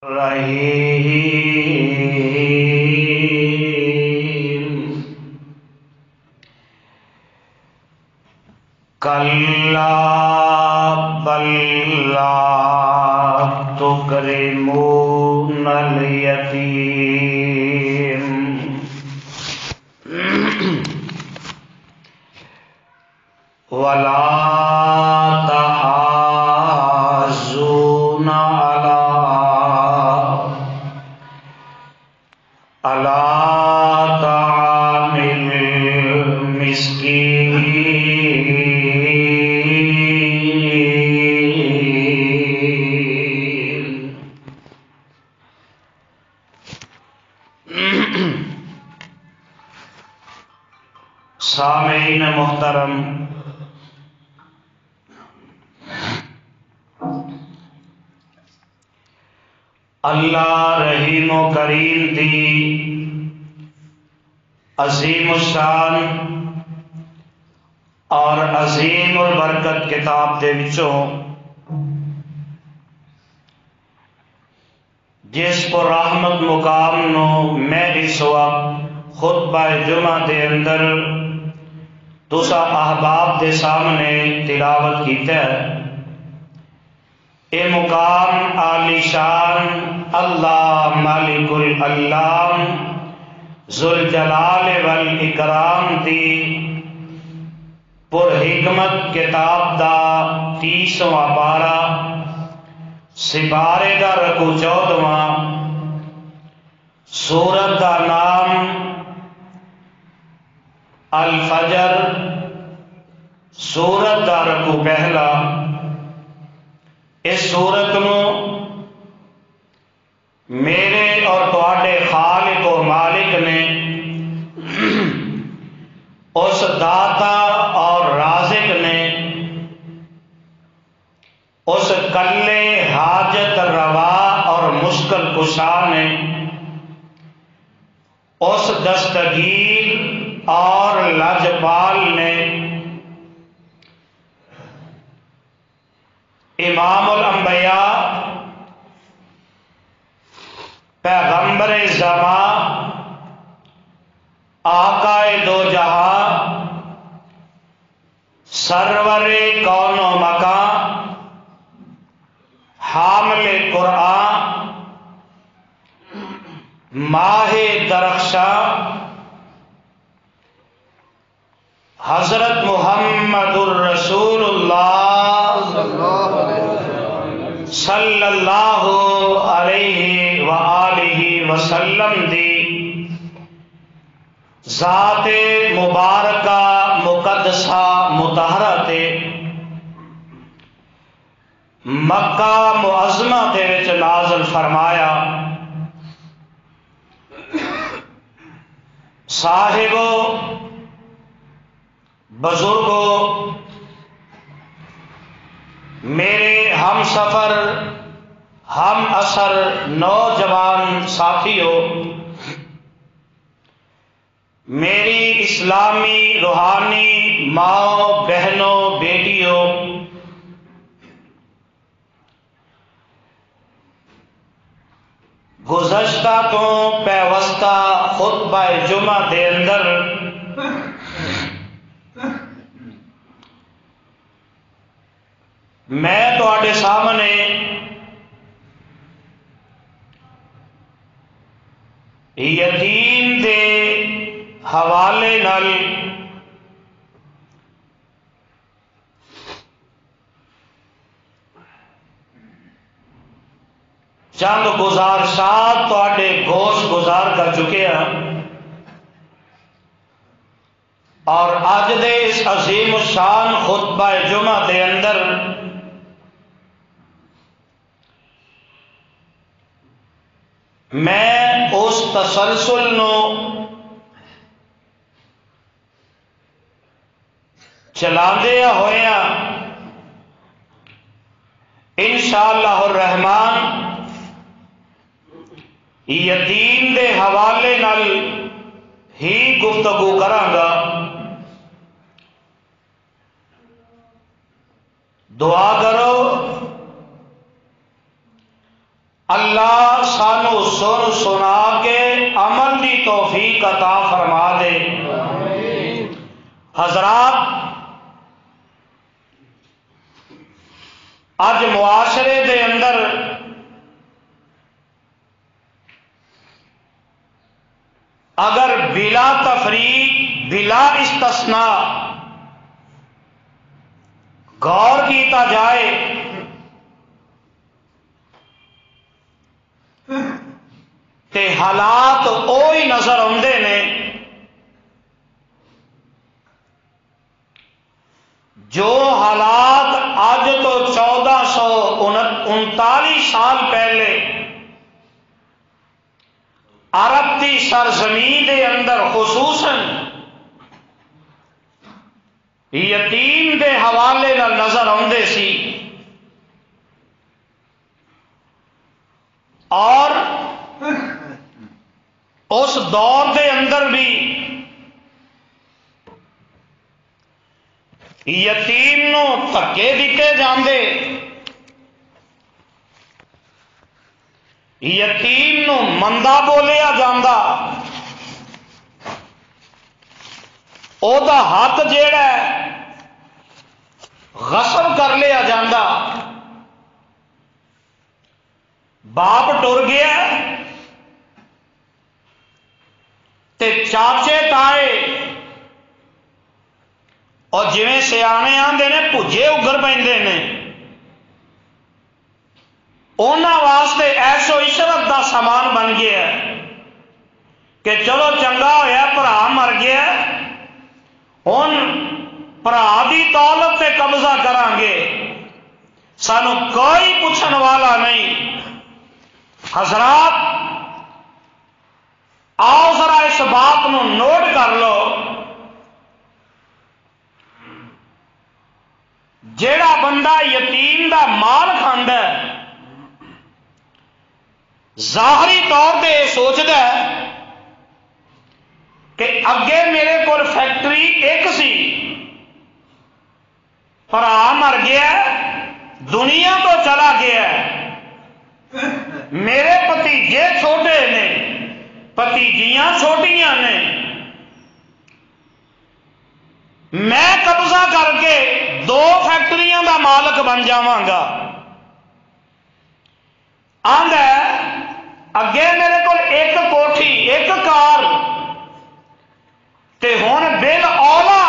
رحیم کلا بل لا تکرمون الیتیم ولا تحاضون علی طعام المسکین۔ سامعین محترم، اللہ رحیم و کریم دی عظیم الشان اور عظیم البرکت کتاب دے وچوں جس پر رحمت مقام نو میں اس وقت خطبہ جمعہ دے اندر تسا احباب دے سامنے تلاوت کیتا ہے، اے مقام عالی شان اللہ مالک العلام ذوالجلال والاکرام دی پر حکمت کتاب دا 30واں پارہ سپارے دا رکو 14واں، سورت دا نام الفجر، سورت دا رکو پہلا۔ اس سورت نو میرے اور تواڈے خالق و مالک نے اس داتا اور رازق نے اس کلے حاجت روا اور مشکل کشا نے اس دستگیر اور لاجپال نے امام الانبیاء پیغمبر زمان آقا دو جہاں سرور کون و مکان حامل قرآن ماہ درخشاں حضرت محمد الرسول اللہ صلی اللہ علیہ وآلہ وسلم دی ذات مبارکہ مقدسہ مطہرہ تے مکہ معظمہ دے وچ نازل فرمایا۔ صاحبو، بزرگوں، میرے ہم سفر ہم اثر نوجوان ساتھیوں، میری اسلامی روحانی ماؤں بہنوں بیٹیوں، گزشتہ تو پیوستہ خطبہ جمعہ دے اندر میں تواڈے سامنے یتیم دے حوالے نال چند گزارشات تواڈے گوش گزار کر چکے ہیں، اور اج دے اس عظیم الشان خطبہ جمعہ دے اندر میں اس تسلسل نو چلاندے ہویا انشاءاللہ الرحمن یتیم دے حوالے نال ہی گفتگو کراں گا۔ دعا کرو اللہ سانو سن سنا کے عمل دی توفیق عطا فرما دے۔ حضرات، اج معاشرے دے اندر اگر بلا تفریق بلا استثناء غور کیتا جائے تے حالات اوہی نظر آتے نے جو حالات اج تو 1439 سال پہلے عرب کی سرزمین دے اندر خصوصاً یتیم دے حوالے نال نظر آتے سی، اور اس دور دے اندر بھی یتیم نو دھکے دیتے جاندے، یتیم نو مندا بولیا جاندا، او دا ہاتھ جیڑا ہے غصب کر لیا جاندا۔ باپ ٹر گیا تے چاچے تائے اور جویں سیانے آندے نے پجے اگر پیندے نے، انہاں واسطے ایسو عشرت دا سامان بن گیا کہ چلو چنگا ہویا بھرا مر گیا، ہن بھرا دی دولت تے قبضہ کران گے، سانو کوئی پوچھن والا نہیں۔ حضرات، آؤ ذرا اس بات نو نوٹ کر لو، جیڑا بندہ یتیم دا مال کھاندا ہے ظاہری طور پہ یہ سوچتا ہے کہ اگے میرے کو فیکٹری ایک سی، بھرا مر گیا، دنیا تو چلا گیا، میرے بھتیجے چھوٹے نے، بھتیجیاں چھوٹیاں نے، میں قبضہ کر کے 2 فیکٹریاں دا مالک بن جاواں گا۔ آندا اگے میرے کو ایک کوٹھی ایک کار تے ہن بل اولا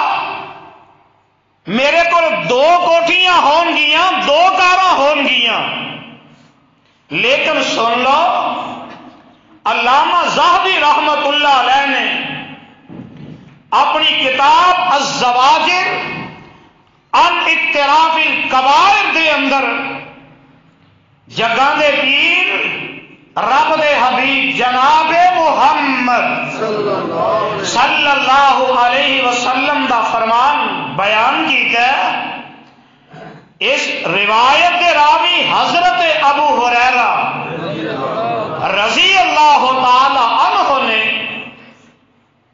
میرے کو 2 کوٹھیاں ہون گیاں، 2 کاراں ہون گیاں۔ لیکن سن لو، علامہ ذہبی رحمت اللہ علیہ نے اپنی کتاب الزواجر عن اقتراف الکبائر دے اندر جگاں دے پیر رب دے حبیب جناب محمد صلی اللہ علیہ وسلم دا فرمان بیان کیتا ہے۔ اس روایت کے راوی حضرت ابو ہریرہ رضی اللہ تعالی عنہ نے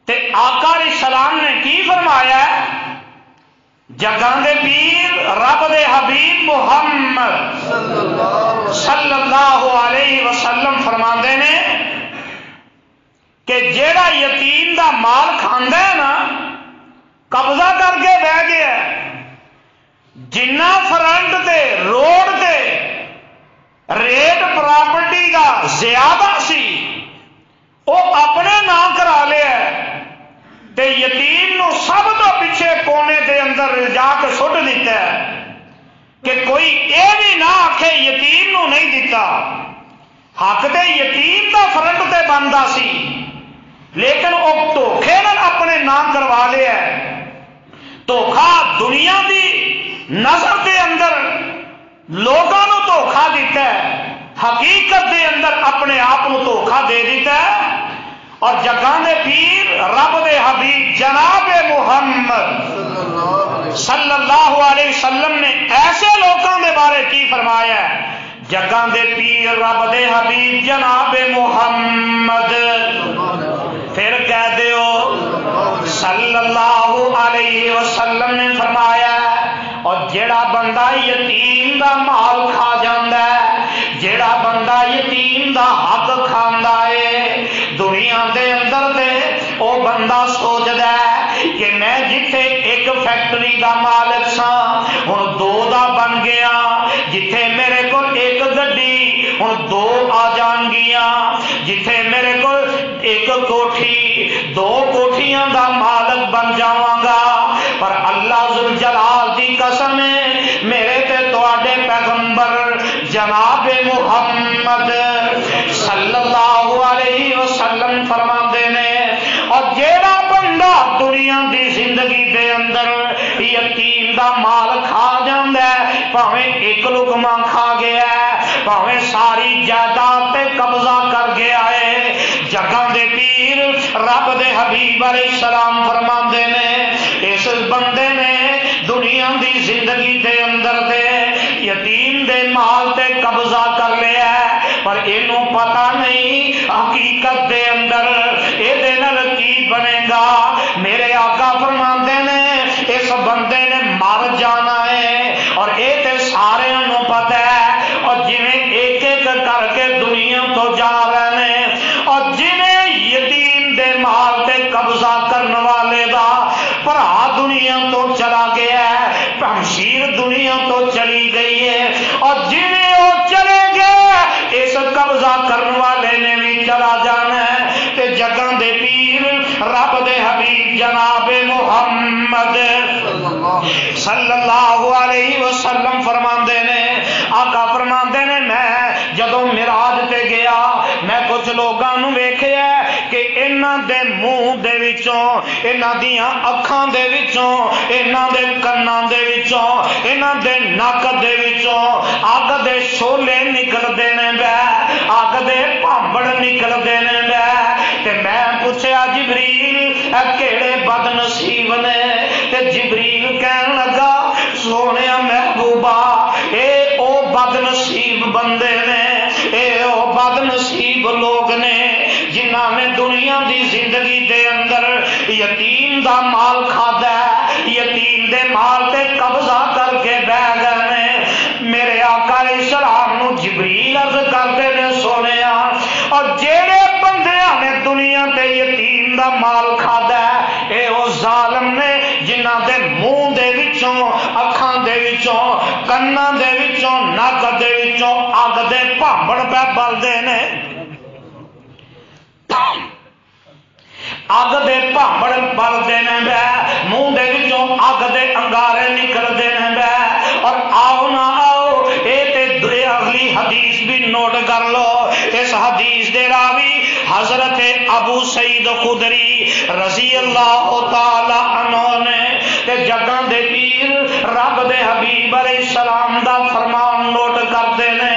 تے آقا علیہ السلام نے کی فرمایا ہے؟ جگاں دے پیر رب دے حبیب محمد صلی اللہ علیہ وسلم فرماندے نے کہ جیڑا یتیم دا مال کھاندا ہے نا، قبضہ کر کے بہ گیا، جنہ فرنٹ تے روڈ تے ریٹ پراپرٹی کا زیادہ سی وہ اپنے نام کرا لیا تے یتیم نو سب تو پیچھے کونے دے اندر جا کے سٹ دیتا ہے کہ کوئی اے بھی نہ آکھے یتیم نو نہیں دیتا۔ حق تے یتیم دا فرنٹ تے بندا سی، لیکن وہ دھوکھے نال اپنے نام کروا لیا ہے۔ دھوکھا دنیا دی نظر دے اندر لوگوں کو دھوکھا دیتا ہے، حقیقت دے اندر اپنے آپ کو دھوکھا دے دیتا ہے۔ اور جگاں دے پیر رب دے حبیب جناب محمد صلی اللہ علیہ وسلم نے ایسے لوگوں کے بارے کی فرمایا ہے؟ جگاں دے پیر رب دے حبیب جناب محمد، پھر کہہ دیو صلی اللہ علیہ وسلم نے فرمایا، اور جڑا بندہ یتیم دا مال کھا جاندا ہے، جیڑا بندہ یتیم دا حق کھاندا ہے دنیا دے اندر تے او بندہ سوچدا ہے کہ میں جتھے ایک فیکٹری دا مالک ساں ہن دو دا بن گیا، جتھے میرے کو ایک گڈی ہن دو آ جان گیاں، جتھے میرے کو ایک کوٹھی دو کوٹھیاں دا مالک بن جاواں گا۔ پر اللہ ذوالجلال دی قسم ہے میرے تے تواڈے پیغمبر جناب محمد صلی اللہ علیہ وسلم فرماندے نے اور جیڑا بندہ دنیا دی زندگی دے اندر یتیم دا مال کھا جاندا ہے، بھاویں ایک لقمہ کھا گیا ہے، بھاویں ساری جائیداد تے قبضہ کر گیا ہے، جگہ دے پیر رب دے حبیب علیہ السلام فرماندے نے اس بندے نے دنیا دی زندگی دے اندر دے یتیم دے مال تے قبضہ کر لیا ہے، پر اینوں پتہ نہیں حقیقت دے اندر اے دے نال کی بنے گا۔ میرے آقا فرماندے نے اس بندے نے مر جانا ہے اور اے تے سارے نوں پتہ ہے، اور جویں ایک ایک کر کے دنیا تو جا رہے ہیں اور جویں یتیم دے مال تے قبضہ کرنے والے دا بھرا دنیا تو چلا گیا ہے، ہمشیر دنیا تو چلی گئی ہے، اور جویں وہ چلے گئے اس قبضہ کرنے والے نے بھی چلا جانا ہے۔ تے جگہ دے پیر رب دے حبیب جناب محمد صلی اللہ علیہ وسلم فرماندے نے، آقا فرماندے نے میں جدوں معراج تے گیا میں کچھ لوگاں نوں ویکھیا کہ انہاں دے منہ دے وچوں انہاں دیاں اکھاں دے وچوں انہاں دے کناں دے وچوں انہاں دے نک دے وچوں اگ دے شولے نکلدے نے بے، اگ دے بھانبڑ نکلدے نے بے۔ تے میں پوچھیا جبریل اے کیڑے بد نصیب نے؟ تے جبریل کہن لگا سونیا محبوبہ اے او بد نصیب بندے نے، اے او بد نصیب لوگ نے جنہاں نے دنیا دی زندگی دے اندر یتیم دا مال کھادا ہے، یتیم دے مال تے قبضہ کر کے بہ گئے نے۔ میرے آقا علیہ السلام نو جبریل عرض کرتے نے سونیا اور جیڑے بندیاں نے دنیا تے یتیم دا مال کھادا ہے اے او ظالم نے جنہاں دے منہ دے وچوں اکھاں دے وچوں کناں دے وچوں نک دے وچوں اگ دے بھانبڑ پہ بلدے نے، اگ دے بھانبڑ بلدے نے بے، منہ دے وچوں اگ دے انگارے نکلدے نے بے۔ اور آؤ نہ آؤ اے تے اگلی حدیث بھی نوٹ کر لو، اس حدیث دے راوی حضرت ابو سعید خدری رضی اللہ تعالی عنہ نے تے جگہ دے پیر رب دے حبیب علیہ السلام دا فرمان نوٹ کرتے نے۔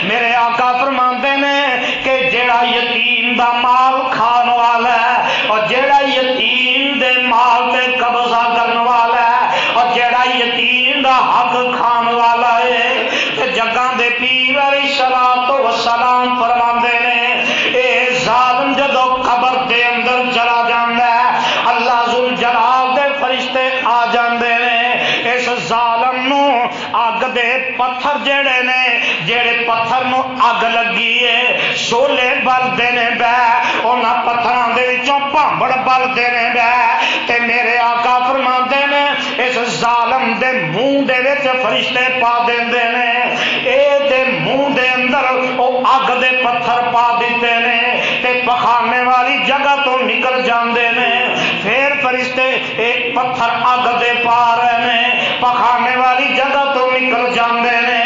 میرے آقا فرماندے نے کہ جیڑا یتیم دا مال کھان والا ہے اور جیڑا یتیم دے مال تے قبضہ کرنے والا ہے اور جیڑا یتیم دا حق کھان والا ہے تے جگہ دے پیر علیہ السلام فرماندے نے اے ظالم جدو قبر دے اندر چلا جاندا ہے اللہ ذوالجلال دے فرشتے آ جاندے نے اس ظالم نو اگ دے پتھر جڑے نے جڑے پتھر نو اگ لگی ہے شولے بلدے نے بے، انہاں پتھراں دے وچوں بھانبڑ بلدے نے بے۔ تے میرے آقا فرماندے نے اس ظالم دے منہ دے وچ فرشتے پا دیندے نے، اے دے منہ دے اندر او اگ دے پتھر پا دیتے نے تے پخانے والی جگہ تو نکل جاندے نے، پھر فرشتے ایک پتھر اگ دے پا رہے نے پخانے والی جگہ تو نکل جاندے نے،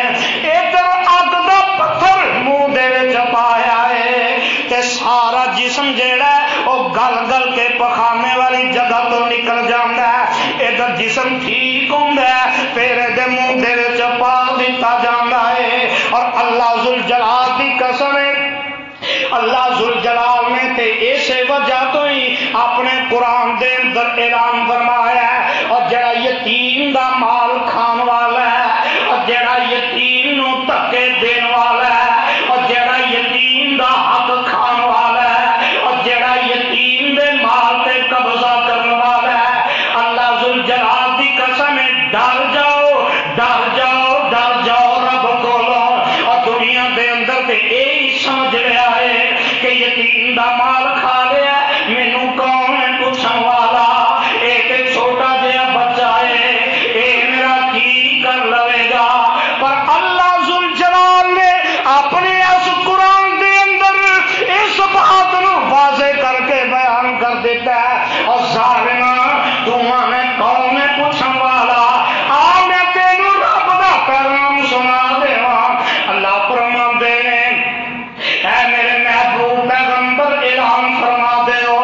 ادھر اگ دا پتھر منہ دے وچ پایا ہے تے سارا جسم جیڑا ہے او گل گل کے پخانے والی جگہ تو نکل جاندا ہے، ادھر جسم ٹھیک ہوندا ہے پھر دے منہ دے وچ پا دتا جاندا ہے۔ اور اللہ ذوالجلال دی قسم ہے اللہ ذوالجلال نے تے اسی وجہ تو ہی اپنے قرآن دے اندر اعلان فرمایا ہے اور جڑا یتیم دا مال کھان والا ہے اور جڑا یتیم نو دھکے دین والا ہے اور جڑا یتیم دا حق کھان والا ہے اور جڑا یتیم دے مال تے قبضہ کرنے والا ہے، اللہ ذوالجلال دی قسم ہے ڈر جاؤ ڈر جاؤ ڈر جاؤ رب کولوں۔ اور دنیا دے اندر یتیم دا مال کھا لیا مینو کون ہے پوچھن والا؟ ایک چھوٹا جہا بچہ ہے یہ میرا کی کر لے گا؟ پر اللہ ذوالجلال نے اپنے اس قرآن دے اندر اس بات نو واضح کر کے بیان کر دیتا ہے اور ظالما تو میں کون ہے پوچھن والا؟ آ میں تینوں رب دا پیغام سنا دیواں۔ اللہ فرماندے نے اے میرے محبوب پیغمبر اعلان فرما دے ہو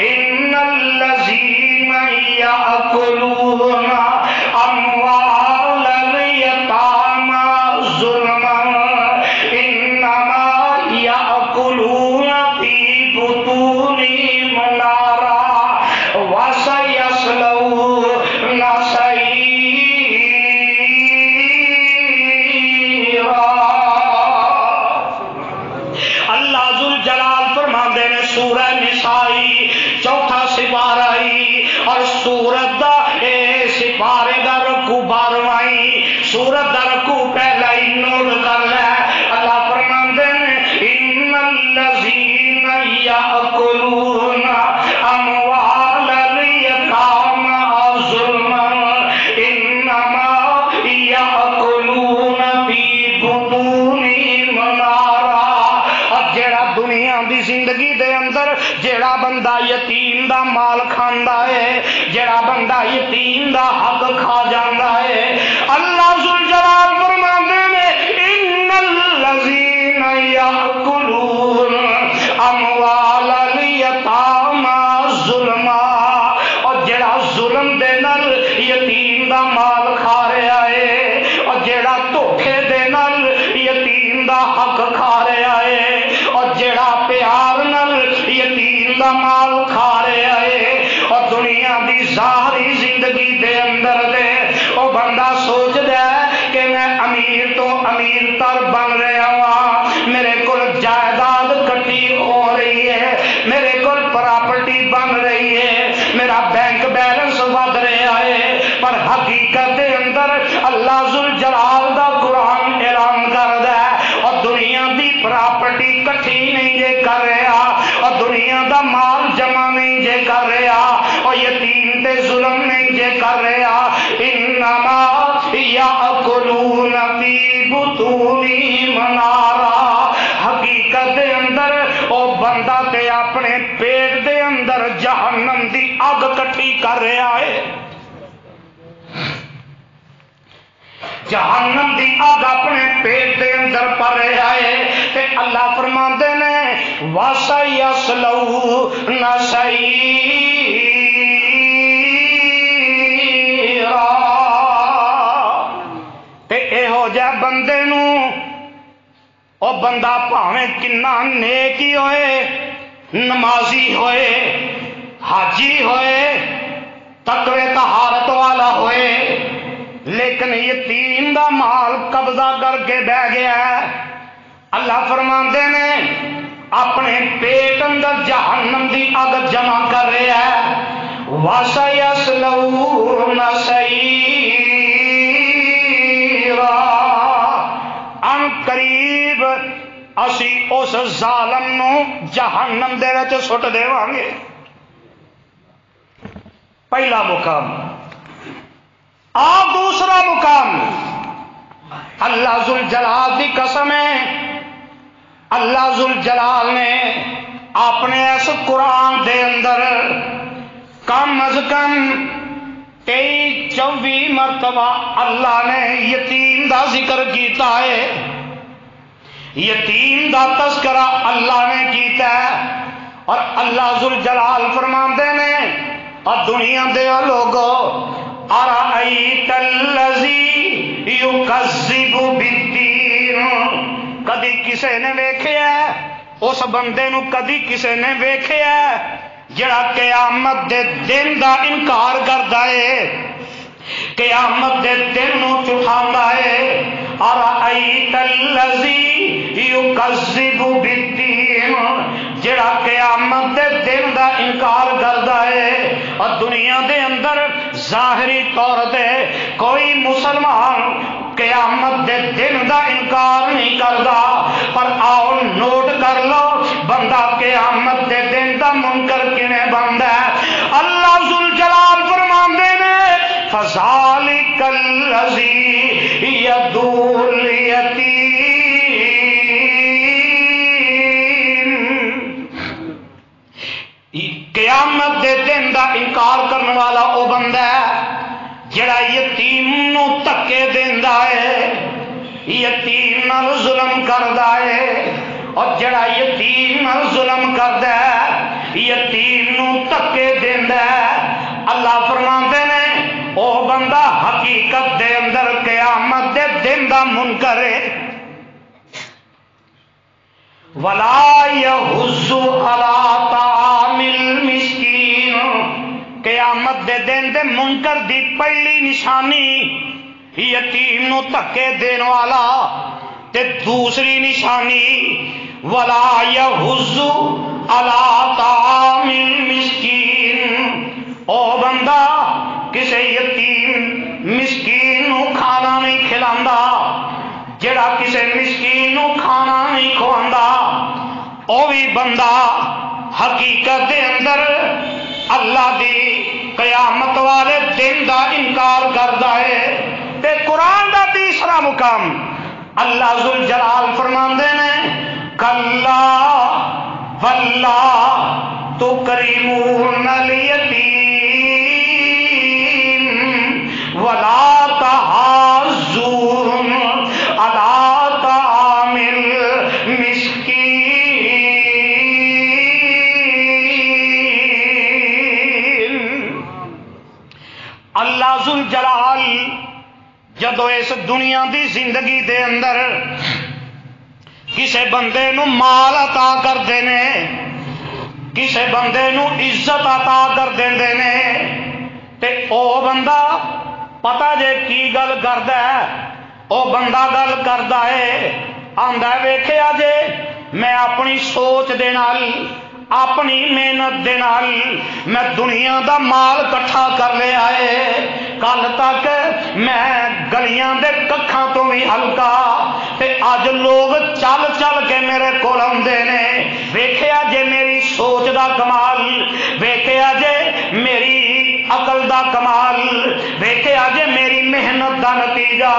ان الذین یاکلون اموال الیتامی ظلما انما یاکلون فی بطونہم نارا وسیصلون سعیرا۔ اللہ ذوالجلال فرماندے نے سورہ نسائی چوتھا سپارہ اور سورت دا اے سپارے دا رکو 12واں سورت دا رکو پہلا ہی نوٹ کر لے۔ اللہ فرماندے نے ان الذین یاکلون اموال الیتامی ظلما انما یاکلون فی بطونہم نارا۔ اور جیڑا دنیا دی زندگی دے اندر جیڑا بندہ یتیم دا مال کھاندا ہے، جیڑا بندہ یتیم دا حق کھا جاندا ہے، اللہ ذوالجلال فرماندے نے ان الذین یاکلون اموال الیتامی ظلما۔ اور جیڑا ظلم دے نال یتیم دا مال کھا رہا ہے اور جیڑا دھوکے دے نال یتیم دا حق کھا رہا ہے اور جیڑا پیار نال یتیم دا مال کھا رہا ہے اور دنیا دی ظاہری زندگی دے اندر دے وہ بندہ سوچ دے کہ میں امیر تو امیر تر بن رہا ہوں، میرے کو جائیداد کٹی ہو رہی ہے، میرے کو پراپرٹی بن رہی ہے، میرا بینک بیلنس ود رہا ہے، پر حقیقت دے اندر اللہ ذوالجلال دا قرآن اعلان کردا ہے اور دنیا دی پراپرٹی کٹھی نہیں جے کر رہا اور دنیا دا مال جمع نہیں جے کر رہا اور یتیم تے ظلم نہیں جے کر رہا، انما یاکلون فی بطونہم نارا۔ حقیقت دے اندر او بندہ تے اپنے پیٹ دے اندر جہنم دی اگ کٹھی کر رہا ہے، جہنم دی اگ اپنے پیٹ دے اندر پر رہا ہے۔ تے اللہ فرماندے نے وَسَيَصْلَوْنَ سَعِيرًا۔ تے ایہو جہ بندے نو او بندہ پاویں کنا نیکی ہوئے، نمازی ہوئے، حاجی ہوئے، تقوی طہارت والا ہوئے، لیکن یتیم دا مال قبضہ کر کے بہ گیا ہے، اللہ فرماندے نے اپنے پیٹ اندر جہنم دی اگ جمع کر رہا ہے۔ وَسَيَصْلَوْنَ سَعِيرًا۔ ان قریب اسی اس ظالم نو جہنم دے وچ سٹ دیواں گے۔ پہلا مقام۔ آپ دوسرا مقام، اللہ ذوالجلال دی قسم ہے، اللہ ذوالجلال نے اپنے اس قرآن دے اندر کم از کم 23-24 مرتبہ اللہ نے یتیم دا ذکر کیتا ہے، یتیم دا تذکرہ اللہ نے کیتا ہے۔ اور اللہ ذوالجلال فرماندے نے اور دنیا دے لوگو ارأیت الذی یکذب بالدین، کدی کسے نے ویکھیا اس بندے نو، کدی کسے نے ویکھیا جڑا قیامت دے دن دا انکار کردا ہے، قیامت دے دن نو چھٹاندا ہے۔ ارأیت الذی یکذب بالدین، جڑا قیامت دے دن دا انکار کردا ہے۔ اور دنیا دے اندر ظاہری طور تے کوئی مسلمان قیامت دے دن دا انکار نہیں کردا، پر آؤ نوٹ کر لو بندہ بندہ قیامت دے دن دا منکر کنے بندا ہے؟ اللہ ذوالجلال فرماندے نے فذالک الذی یدعو الیتیم، قیامت دے دن دا انکار کرنے والا او بندہ ہے جڑا یتیم نو تکے دیندا ہے، یتیم نال ظلم کردا ہے، اور جڑا یتیم نال ظلم کردا ہے، یتیم نو تکے دیندا ہے، اللہ فرماندے نے او بندہ حقیقت دے اندر قیامت دے دن دا منکر ہے۔ ولا یحض علی طعام المسکین، قیامت دے دن دے منکر دی پہلی نشانی یتیم نو دھکے دین والا، تے دوسری نشانی ولا یحض علی طعام المسکین، او بندہ کسے یتیم مسکین نو کھانا نہیں کھلاندا، جڑا کسے مسکین نو کھانا نہیں کھواندا او بھی بندہ حقیقت دے اندر اللہ دی قیامت والے دن دا انکار کردا ہے۔ تے قرآن دا تیسرا مقام اللہ ذوالجلال فرماندے نے کلا واللہ تکرمون الیتیم ولا تحاضون علی طعام المسکین۔ اللہ ذوالجلال جدو اس دنیا دی زندگی دے اندر کسے بندے نو مال عطا کر دینے، کسے بندے نو عزت عطا کر دیندے نے، تے او بندہ پتہ جے کی گل کردا ہے، او بندہ گل کردا ہے آندا ہے ویکھیا جے میں اپنی سوچ دے نال اپنی محنت دے نال میں دنیا دا مال کٹھا کر لیا ہے، کل تک میں گلیاں دے ککھاں تو بھی ہلکا، تے اج لوگ چل چل کے میرے کول آندے نے، ویکھیا جے میری سوچ دا کمال، ویکھیا جے میری عقل دا کمال، ویکھیا جے میری محنت دا نتیجہ،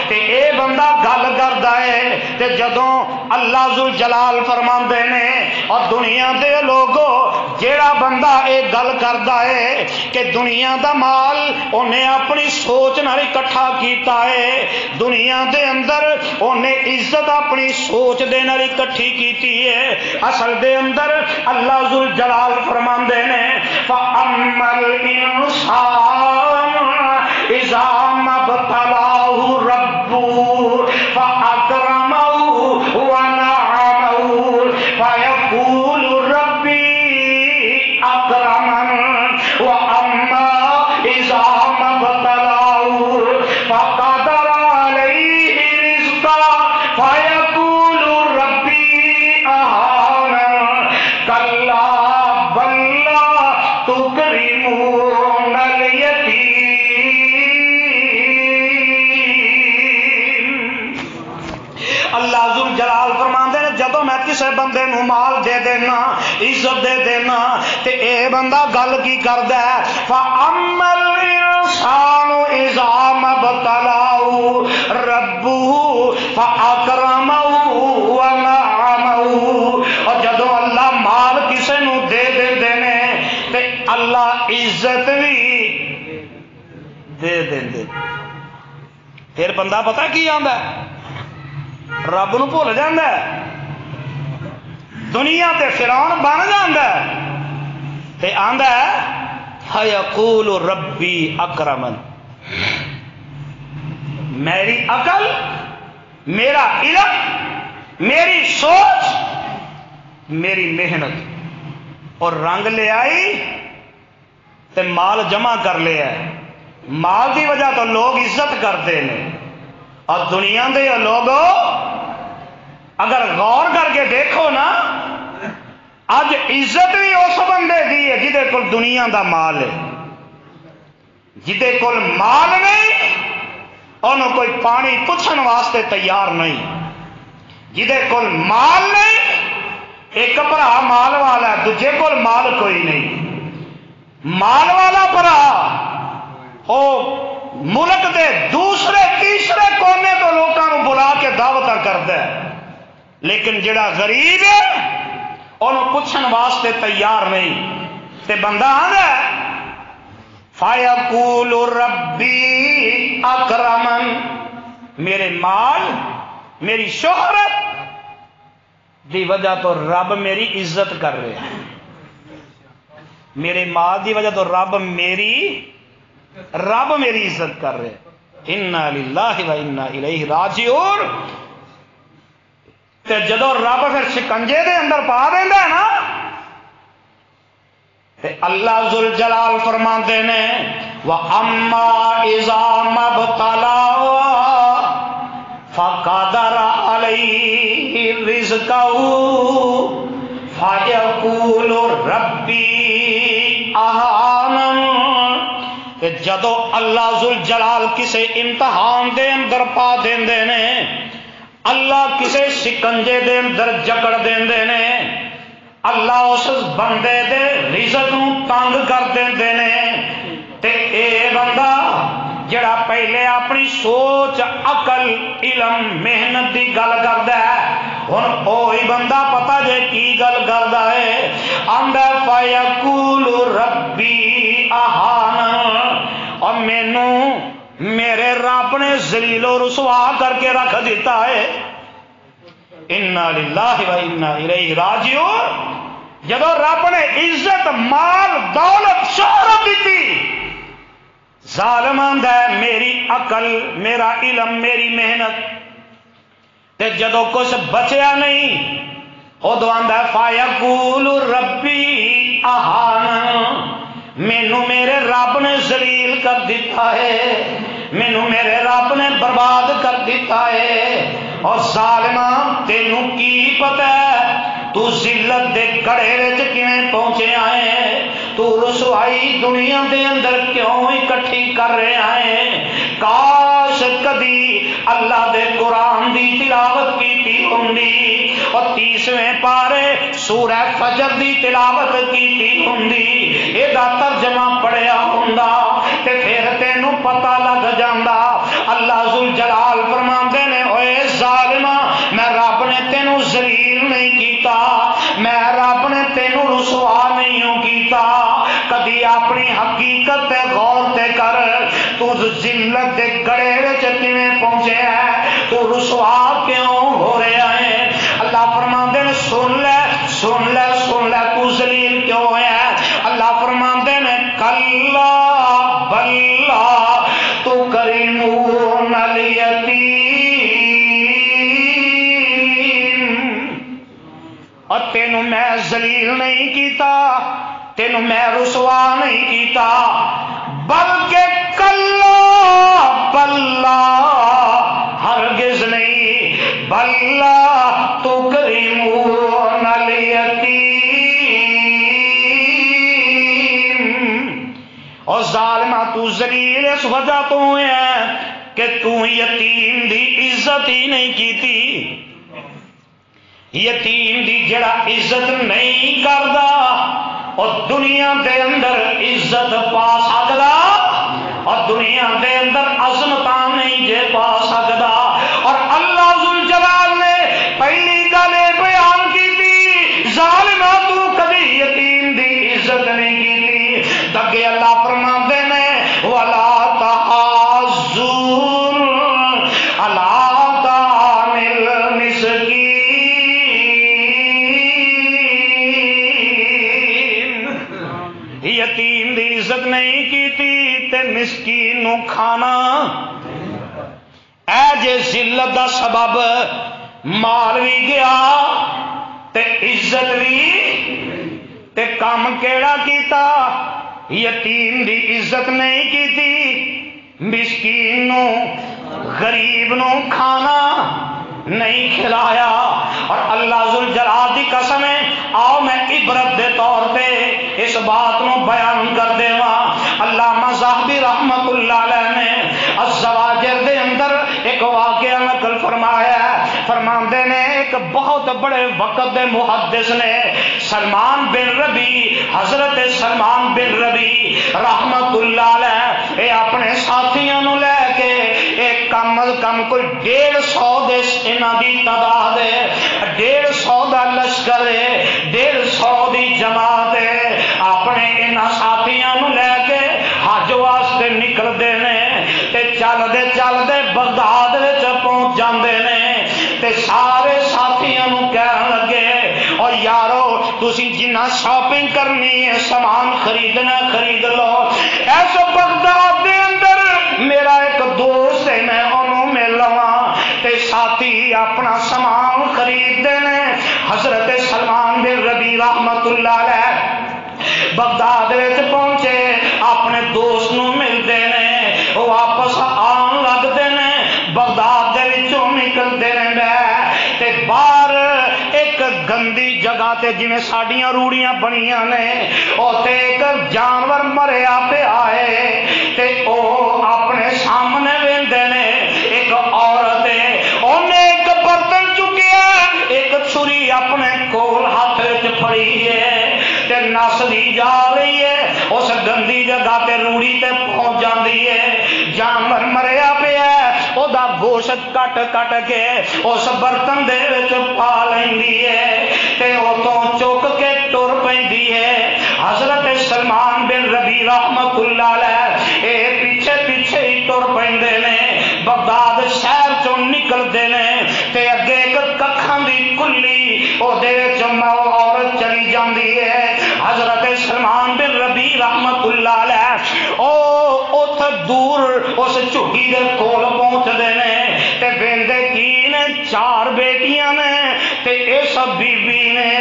تے اے بندہ گل کردا ہے۔ تے جدوں اللہ ذوالجلال فرماندے نے اور دنیا دے لوگوں جیڑا بندہ اے گل کردا ہے کہ دنیا دا مال انہیں اپنی سوچ نال اکٹھا کیتا ہے، دنیا دے اندر انہیں عزت اپنی سوچ دے نال اکٹھی کیتی ہے، اصل دے اندر اللہ ذوالجلال فرماندے نے فَأَمَّا الْإِنسَانُ إِذَا مَا ابْتَلَاهُ رَبُّهُ فَأَكْرَمَهُ وَنَعَمَهُ فَيَقُولُ رَبِّي أَكْرَمَنِ وَأَمَّا إِذَا مَا ابْتَلَاهُ فَقَدَرَ عَلَيْهِ رِزْقَهُ فَيَقُولُ رَبِّي أَهَانَنِ كَلَّا بَل لَّا تُكْرِمُونَ الْيَتِيمَ۔ اللہ ذوالجلال فرماندے نے جدوں میں کسے بندے نو مال دے دینا، عزت دے دینا، تے اے بندہ گل کی کردا ہے فَأَمَّا الْإِنسَانُ إِذَا مَا ابْتَلَاهُ رَبُّهُ فَأَكْرَمَهُ وَنَعَمَهُ، اور جدوں اللہ مال کسے نو دے دیندے نے تے اللہ عزت بھی دے دیندے، پھر بندہ پتہ کی آندا ہے رب نو بھول جاندا ہے، دنیا تے فرعون بن جاندا ہے، تے آندا ہے فَيَقُولُ رَبِّي أَكْرَمَنِ، میری عقل، میرا علم، میری سوچ، میری محنت اور رنگ لے آئی تے مال جمع کر لیا ہے، مال دی وجہ تو لوگ عزت کرتے ہیں، اور دنیا دے لوگ اگر غور کر کے دیکھو نا اج عزت بھی اس بندے دی ہے جہدے کول دنیا دا مال ہے، جہدے کول مال نہیں انہوں کوئی پانی پوچھن واسطے تیار نہیں، جہدے کول مال نہیں ایک بھرا مال والا دوجے کو مال کوئی نہیں، مال والا بھرا وہ ملک دے دوسرے تیسرے کونے تو لوگوں کو بلا کے دعوت کرتا ہے، لیکن جڑا غریب ہے انہوں پوچھن واسطے تیار نہیں، تے بندہ آندا ہے فَيَقُولُ رَبِّي أَكْرَمَنِ، میرے مال میری شہرت دی وجہ تو رب میری عزت کر رہے ہیں، میرے مال دی وجہ تو رب میری عزت کر رہے ہیں۔ اِنَّا لِلَّهِ وَإِنَّا إِلَيْهِ راجعون۔ تے جدو رب پھر شکنجے دے اندر پا دینا ہے نا، تے اللہ ذوالجلال فرماندے نے وَأَمَّا إِذَا مَبْتَلَاهُ فَقَدَرَ عَلَيْهِ رِزْقَهُ فَيَقُولُ رَبِّي أَهَانَنِ، کہ جدو اللہ ذوالجلال کسے امتحان دے اندر پا دیندے نے، اللہ کسے شکنجے دے اندر جکڑ دیندے نے، اللہ اس بندے دے رزق نو تنگ کر دیندے نے، تے اے بندہ جڑا پہلے اپنی سوچ عقل علم محنت دی گل کردا ہے، ہن اوہی بندہ پتہ جے کی گل کردا ہے، آندا فیقول ربی اہانن، اور مینوں میرے رب نے ذلیل و رسوا کر کے رکھ دیتا ہے۔ انا للہ و انا الیہ راجعون۔ جدو رب نے عزت مال دولت شہرت دیتی، ظالم آندا ہے میری عقل میرا علم میری محنت، تے جدو کچھ بچیا نہیں ادو آندا ہے فیقول ربی اہانن، مینو میرے رب نے ذلیل کر دیتا ہے، مینو میرے رب نے برباد کر دیتا ہے۔ اور ظالما تینوں کی پتہ ہے تو ذلت دے گڑھے وچ کیویں پہنچیا ہے، تو رسوائی دنیا دے اندر کیوں اکٹھی کر رہا ہے۔ کاش کدی اللہ دے قرآن دی تلاوت کیتی ہوندی اور 30ویں پارے سورہ فجر دی تلاوت کیتی ہوندی، ایدا ترجمہ پڑھیا ہوندا تے پھر تینوں پتہ لگ جاندا۔ اللہ ذوالجلال فرماندے نے اوے ظالما، میں رب نے تینوں ذلیل نہیں کیتا، میں رب نے تینوں رسوا نہیں ہوں کیتا۔ کدی اپنی حقیقت تے غور تے کر، تو ذلت دے گڑھے وچ کیویں پہنچے ہے، تو رسوا کیوں ہو رہا ہے۔ اللہ فرماندے نے سن لے سن لے سن لے، تو ذلیل کیوں ہے۔ اللہ فرماندے نے کلا بلا تو کریمون الیتیم، اور تینوں میں ذلیل نہیں کیتا، تینوں میں رسوا نہیں کیتا، بلکہ کلا بلا ہرگز نہیں، بلا تکرمون الیتیم، اور ظالمہ تو ذلیل اس وجہ تو ہے کہ تو یتیم دی عزت ہی نہیں کیتی۔ یتیم دی جڑا عزت نہیں کردا اور دنیا دے اندر عزت پا سکدا، اور دنیا دے اندر عظمتاں نہیں جے پا سکدا۔ اور اللہ ذوالجلال نے پہلی گل بیان کی ظالمہ تو کبھی یتیم دی عزت نہیں کی، تاکہ اللہ فرماندے نے ولا تحاضون علی طعام المسکین، یتیم دی عزت نہیں کیتی تے مسکین نو کھانا، اے جے ذلت دا سبب مال بھی گیا تے عزت بھی، تے کام کیڑا کیتا، یتیم دی عزت نہیں کیتی، مسکین نو غریب نو کھانا نہیں کھلایا۔ اور اللہ ذوالجلال دی قسم ہے، آؤ میں عبرت دے طور پہ اس بات نو بیان کر دیواں۔ علامہ ذہبی رحمت اللہ علیہ نے الزواجر دے اندر ایک واقعہ نقل فرمایا فرماندے نے ایک بہت بڑے وقت دے محدث نے سلمان بن ربی حضرت سلمان بن ربی رحمت اللہ علیہ اے اپنے ساتھیوں نو لے کے ایک کم از کم کوئی 150 دے انہاں دی تعداد ہے 150 دا لشکر ہے 150 دی جماعت ہے اپنے انہاں ساتھیوں نو لے کے حج واسطے نکلدے نے تے چلدے بغداد وچ پہنچ جاندے نے تے سارے ساتھیوں نو کہن لگے اور یارو تسی جنہ شاپنگ کرنی ہے سامان خریدنا خرید لو ایس بغداد دے اندر میرا ایک دوست ہے میں انہوں مل لواں تے ساتھی اپنا سامان خریدتے نے حضرت سلمان بن ربی رحمت اللہ علیہ بغداد وچ پہنچے اپنے دوست نو ملتے نے واپس آن لگتے نے بغداد دے وچوں نکلتے نے تے باہر ایک گندی جگہ تے جویں ساڈیاں روڑیاں بنیاں نے اوتے ایک جانور مریا پیا ہے تے او اپنے سامنے ویندے نے ایک عورت ہے اونے ایک برتن چکیا ایک چھری اپنے کول ہاتھ وچ پھڑی ہے تے نسدی جا رہی ہے اس گندی جگہ تے روڑی تے پہنچ جاندی ہے جانور مریا پیا او دا گوشت کٹ کٹ کے اس برتن دے وچ پا لیندی ہے تے او تو چک کے ٹر پیندی ہے حضرت سلمان بن ربی رحمت اللہ علیہ اے پیچھے پیچھے ہی ٹر پیندے نے بغداد شہر چوں نکلدے نے تے اگے ایک ککھاں دی کلی او دے وچ عورت چلی جاندی ہے حضرت سلمان بن ربی رحمت اللہ علیہ او اوتھے دور اس جھگی دے کول پہنچدے نے تے ویندے کی نے 4 بیٹیاں نے تے اس بی بی نے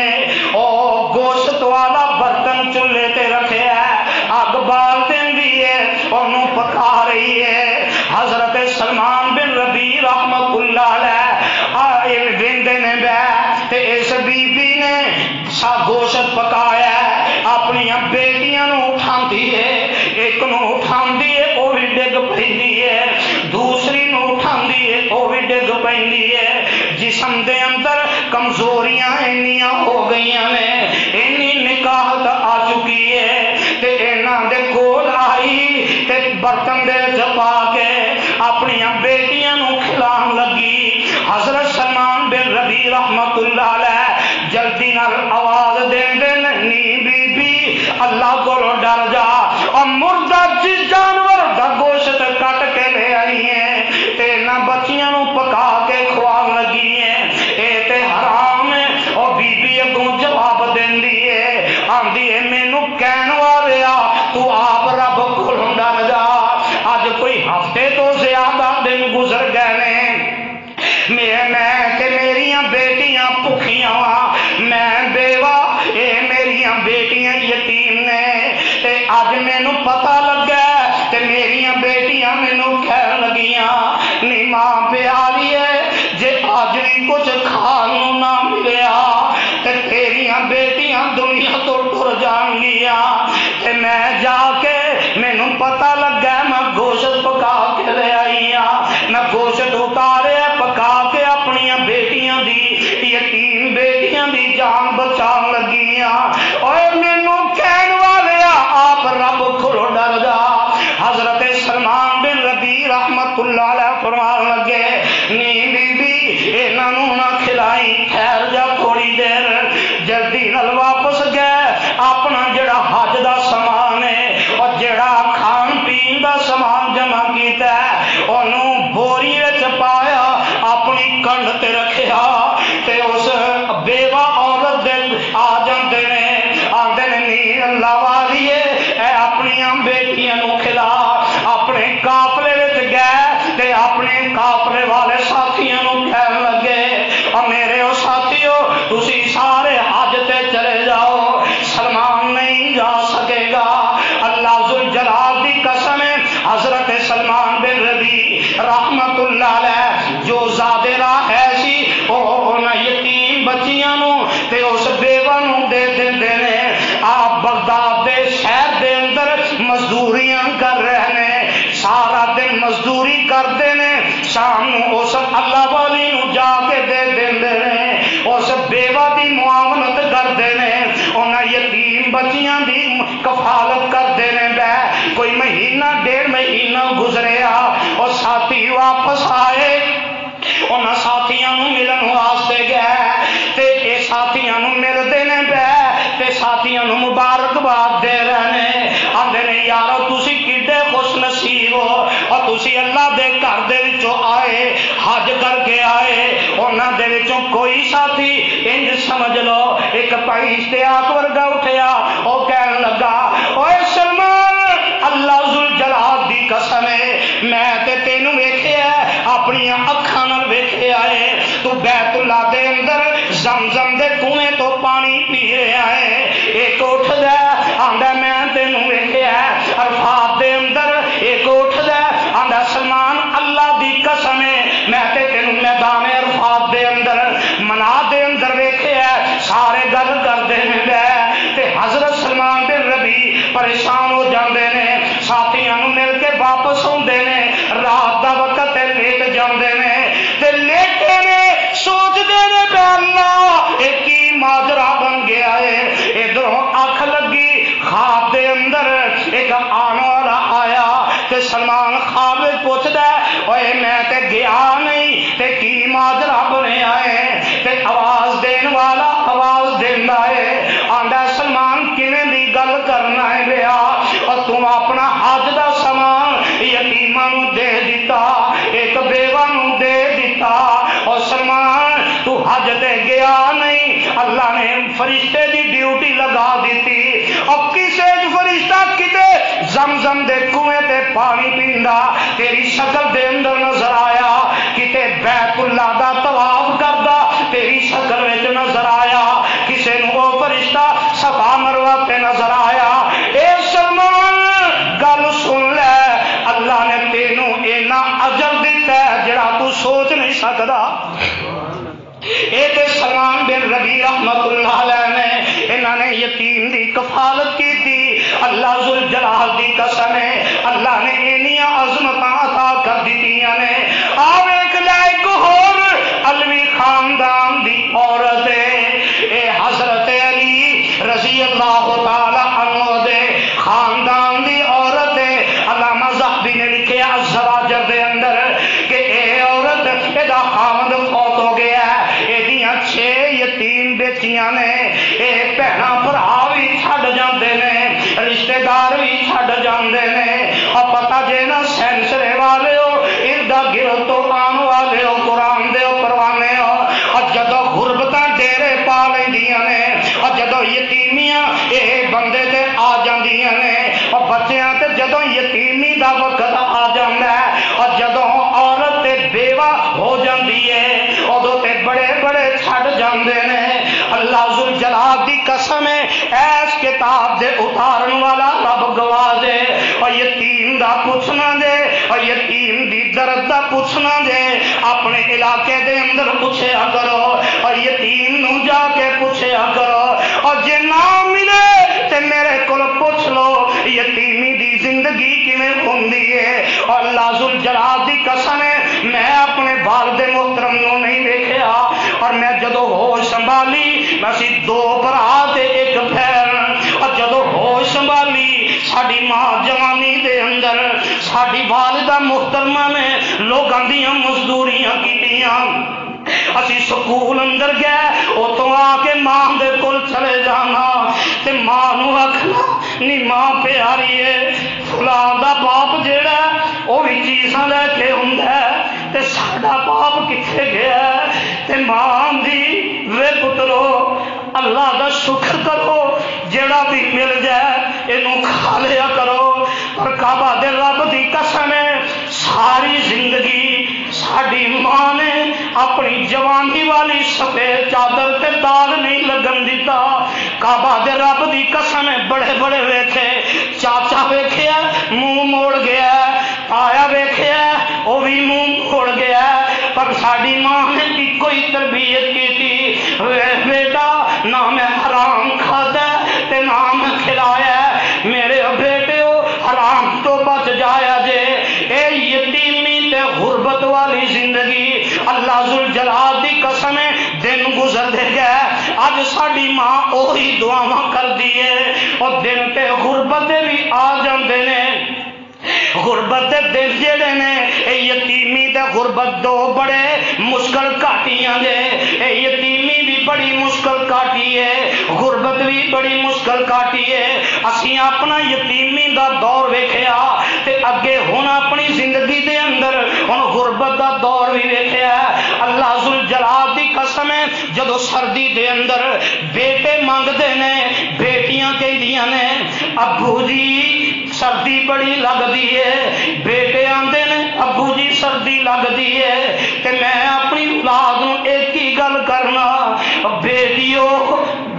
او گوشت والا برتن چولہے تے رکھیا ہے اگ بال دیندی ہے اونوں پکا رہی ہے حضرت سلمان بن ربی رحمت اللہ علیہ ویندے نے تے اس بی بی نے سا گوشت پکایا اپنی بیٹیاں نو اٹھاندی ہے ایک نو اٹھاندی ہے او بھی ڈگ پیندی ہے دوسری نو اٹھاندی ہے او بھی ڈگ پیندی ہے جسم دے اندر کمزوریاں انیاں ہو گئیاں نے اینی نکاحت آ چکی ہے تے انہاں دے کول آئی تے برتن دے چپا کے اپنی بیٹیاں نو کھلان لگی حضرت سلمان بن ربی رحمت اللہ علیہ جلدی نال آواز دیندے نی بی بی اللہ کو ڈر جا اور مردہ جس جانور دا گوشت کٹ کے لے آئی ہیں تے نہ بچیاں نو پکا کے کھوان لگی ہیں اے تے حرام ہے اور بی بی اگوں جواب دیندی ہے آندی ہے مینوں کہن والیا تو آپ رب کو ڈر جا اج کوئی ہفتے تو زیادہ دن گزر گئے نے میں کہ میریاں بیٹیاں بھکھیاں میں بیوہ اے میریاں بیٹیاں یتیم نے تے اج مینوں پتہ لگا تے میریاں بیٹیاں مینوں کہن لگیاں نی ماں پیاری ہے جے اج بھی کچھ کھان نوں نہ ملیا تے تیریاں بیٹیاں دنیا تو ٹر جان گیاں تے میں جا کے مینوں پتہ لگا میں گوشت پکا کے لے آئی ہاں میں گوشت اتاریا پکا کے اپنی بیٹیاں دی یتیم بیٹیاں دی جان بچان لگی ہاں اوے مینوں کہن والیا آپ رب کو ڈر جا حضرت سلمان بن ربی رحمت اللہ علیہ فرمان لگے نی بی بی انہاں نوں نہ کھلائی ٹھہر جا تھوڑی دیر جلدی نال واپس گئے اپنا جڑا حج دا سامان ہے اور جڑا کھان پین دا سامان جمع کیتا ہے اونوں بوری وچ پایا اپنی کنڈ تے رکھیا تے اس بیوہ عورت دے آ جاندے نے آندے نے نی اللہ والی اے اپنی بیٹیاں نو کھلا اپنے قافلے وچ گئے تے اپنے قافلے والے ساتھیاں نو کہن لگے اور میرے او ساتھیو تسی سارے حج تے چلے جاؤ سلمان نہیں جا سکے گا اللہ ذوالجلال دی قسم ہے حضرت سلمان بن ربی رحمت اللہ علیہ جو زادے راہ ہے سی انہاں یتیم بچیاں نو تے اس بیوہ نو دے دیندے نے آپ بغداد دے شہر دے اندر مزدوریاں کر رہے نے سارا دن مزدوری کرتے ہیں، شام نو اس اللہ والی نو جا کے دے دیندے نے، اس بیوہ دی معاونت کرتے ہیں، انہاں یتیم بچیاں دی کفالت کرتے ہیں۔ بہ کوئی مہینہ ڈیڑھ مہینہ گزریا اور ساتھی واپس آئے، انہاں ساتھیاں نو ملن واسطے گئے تے اے ساتھیاں نو ملدے نے پے تے ساتھیاں نو مبارکباد دے رہے نے، آندے نے یارو تسی کڈے خوش نصیب ہو اور تسی اللہ دے گھر دے وچوں آئے، حج کر کے آئے۔ انہاں دے وچوں کوئی ساتھی انج سمجھ لو ایک بھائی اشتیاق ورگا اٹھیا، او کہن لگا اوے سلمان اللہ ذوالجلال دی قسم ہے میں تے تینوں ویکھیا اپنی اکھاں نال ویکھیا ہے تو بیت اللہ دے اندر زمزم دے کنویں تو پانی پی رہا ہے۔ ایک اٹھدا آندا میں تینوں ویکھیا عرفات دے اندر، ایک اٹھدا آندا سلمان اللہ دی قسم ہے میں تے تینوں میدان عرفات دے اندر منا دے اندر ویکھیا۔ سارے گل کردے نے تے حضرت سلمان بن ربیع پریشان ہو جاندے نے، ساتھیاں نو مل کے واپس ہوندے نے، رات دا وقت لیٹ جاندے نے تے لیٹے نے سوچدے نے بے اللہ اے کی ماجرا بن گیا ہے۔ ادھروں اکھ لگی خواب دے اندر ایک آن والا آیا تے سلمان خواب پوچھدا اوے میں تے گیا نہیں تے کی ماجرا بنیا ہے تے آواز دین والا آواز دیندا ہے، آندا سلمان کیویں دی گل کرنا ہے بیا اور تم اپنا حج دا سامان یتیماں نو دے دیتا، ایک بیوہ نو دے دیتا، اور سلمان تو حج تے گیا نہیں، اللہ نے فرشتے دی ڈیوٹی لگا دیتی اور کسے فرشتہ کتے زمزم دے کنویں تے پانی پیندا تیری شکل دے اندر نظر آیا، کتے بیت اللہ دا طواف کردا تیری شکل وچ نظر آیا، کسے نو او فرشتہ صفا مروہ تے نظر آیا۔ اے سلمان گل سن لے اللہ نے تینوں اینا اجر دیتا ہے جڑا تو سوچ نہیں سکدا۔ اے تے سلمان بن ربیع رحمت اللہ علیہ نے انہاں نے یتیم دی کفالت کی تھی، اللہ ذوالجلال دی قسم ہے اللہ نے اینیاں عظمتاں عطا کر دتیاں نے۔ آ ویکھ لے ایک ہور علوی خاندان دی عورت ہے، اے حضرت علی رضی اللہ تعالی عنہ دے خاندان دی عورت ہے۔ علامہ ذہبی نے لکھیا الزواجر دے اندر کہ اے عورت ادا خاوند فوت ہو گیا ہے، ایدیاں 6 یتیم بیٹیاں نے، اے بہناں بھرا بھی چھڈ جاندے نے، رشتہ دار بھی چھڈ جاندے نے، اور پتہ جے نا سینسرے والے ہو اردا گرد تو آن والے ہو قرآن دے ہو پروانے ہو، اور جدو غربتاں ڈیرے پا لیندیاں نے اور جدو یتیمیاں اے بندے تے آ جاندیاں نے اور بچیاں تے جدو یتیمی دا وقت آ جاندا ہے اور جدو عورت تے بیوہ ہو جاندی ہے ادو تے بڑے بڑے چھڈ جاندے نے۔ اللہ ذوالجلال دی قسم ہے ایس کتاب دے اتارن والا رب گواہ دے اور یتیم دا پوچھنا دے اور یتیم دی درد دا پوچھنا دے اپنے علاقے دے اندر پوچھیا کرو اور یتیم نو جا کے پوچھیا کرو، اور جے نہ ملے تے میرے کول پوچھ لو یتیمی دی زندگی کیویں ہوندی ہے۔ اور اللہ ذوالجلال دی قسم ہے میں اپنے والد محترم نو نہیں دیکھیا اور میں جدو ہوش سنبھالی میں سی 2 بھرا تے 1 بہن، اور جدو ہوش سنبھالی ساڈی ماں جوانی دے اندر ساڈی والدہ محترمہ نے لوگاں دیاں مزدوریاں کیتیاں، اسی سکول اندر گئے اتوں آ کے ماں دے کول چلے جانا تے ماں نو آکھنا نی ماں پیاری ہے فلاں دا باپ جیڑا وہ بھی چیزاں لے کے ہوندا ہے تے ساڈا باپ کتھے گیا تے ماں دی وے پترو اللہ دا شکر کرو جیڑا بھی مل جائے اینو کھا لیا کرو۔ پر کعبہ دے رب دی قسم ہے ساری زندگی ساڈی ماں نے اپنی جوانی والی سفید چادر تے داغ نہیں لگن دیتا۔ کعبہ دے رب دی قسم ہے بڑے بڑے ویکھے چاچا ویکھیا منہ موڑ گیا، آیا ویکھیا وہ بھی منہ موڑ گیا، پر ساڈی ماں نے ایک کوئی تربیت کی تھی بیٹا نہ میں حرام کھادا تے نہ میں کھلایا، میرے بیٹے حرام تو بچ جایا جے والی زندگی اللہ ذل جلال دی قسم ہے دن گزر دے گئے اج ساڈی ماں اوہی دعاواں کردی ہے اور دن تے غربت بھی آ جاندے نے غربت دے دل جڑے نے اے یتیمی تے غربت دو بڑے مشکل کاٹیاں دے اے یتیمی بھی بڑی مشکل کاٹی ہے غربت بھی بڑی مشکل کاٹی ہے اسی اپنا یتیمی دا دور ویکھیا تے اگے ہن اپنی زندگی دے اندر ہن غربت دا دور بھی ویکھیا اللہ ذل جلال دی قسم ہے جدو سردی دے اندر بیٹے مانگدے نے بیٹیاں کہندیاں نے ابو جی سردی بڑی لگدی ہے بیٹے آندے نے ابو جی سردی لگدی ہے تے میں اپنی اولاد نوں ایک ہی گل کرنا بیٹیو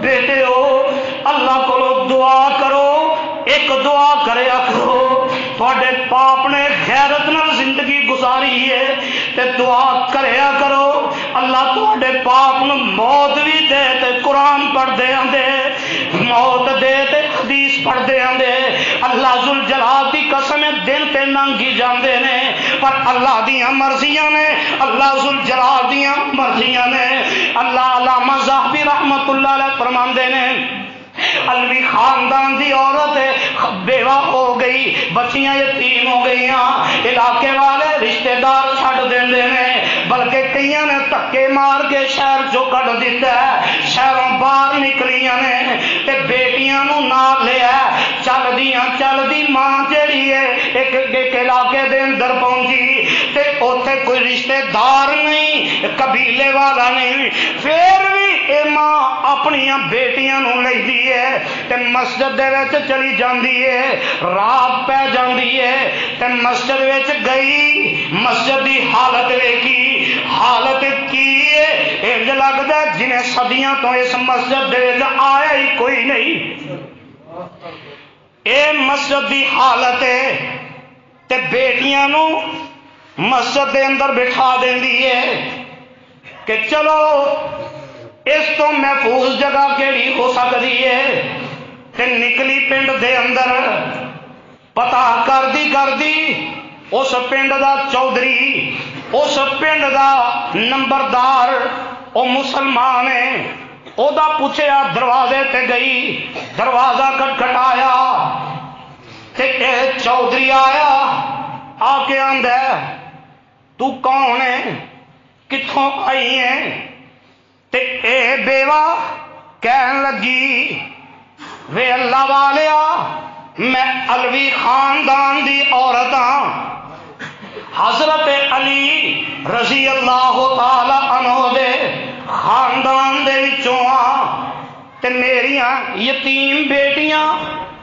بیٹیو اللہ کو دعا کرو ایک دعا کریا کرو تواڈے باپ نے غیرت نال زندگی گزاری ہے تے دعا کریا کرو اللہ تواڈے باپ نوں موت بھی دے تے قرآن پڑھدے آندے موت دے تے حدیث پڑھدے آندے اللہ ذل جلال دی قسم دن تے ننگی جاندے نے پر اللہ دیاں مرضیاں نے اللہ ذل جلال دیاں مرضیاں نے اللہ علامہ ذہبی رحمت اللہ علیہ فرماندے نے علوی خاندان دی عورت بیوہ ہو گئی بچیاں یتیم ہو گئیاں علاقے والے رشتہ دار چھڈ دیندے نے بلکہ کئیاں نے دھکے مار کے شہر چوں کڈ دتا ہے شہروں باہر نکلیاں نے تے بیٹیاں نوں نال لیا چلدی ماں جیڑی ہے ایک علاقے دے اندر پہنچی تے اوتھے کوئی رشتہ دار نہیں قبیلے والا نہیں پھر بھی اے ماں اپنی بیٹیاں نوں لیندی ہے تے مسجد دے وچ چلی جاندی ہے رات پہ جاندی ہے تے مسجد وچ گئی مسجد دی حالت ویکھی حالت کی ہے انج لگدا جنہیں صدیاں تو اس مسجد دے وچ آیا ہی کوئی نہیں اے مسجد دی حالت ہے تے بیٹیاں نو مسجد دے اندر بٹھا دیندی ہے کہ چلو اس تو محفوظ جگہ کیڑی ہو سکتی ہے تے نکلی پنڈ دے اندر پتہ کردی اس پنڈ دا چودھری اس پنڈ دا نمبردار او مسلمان ہے او دا پوچھیا دروازے تے گئی دروازہ کھٹکھٹایا تے اے چودھری آیا آ کے آندا تو کون ہے کتھوں آئی ہے تے اے بیوہ کہن لگی وے اللہ والیا میں علوی خاندان دی عورت ہاں حضرت علی رضی اللہ تعالی عنہ دے خاندان دے وچوں ہاں تے میریاں یتیم بیٹیاں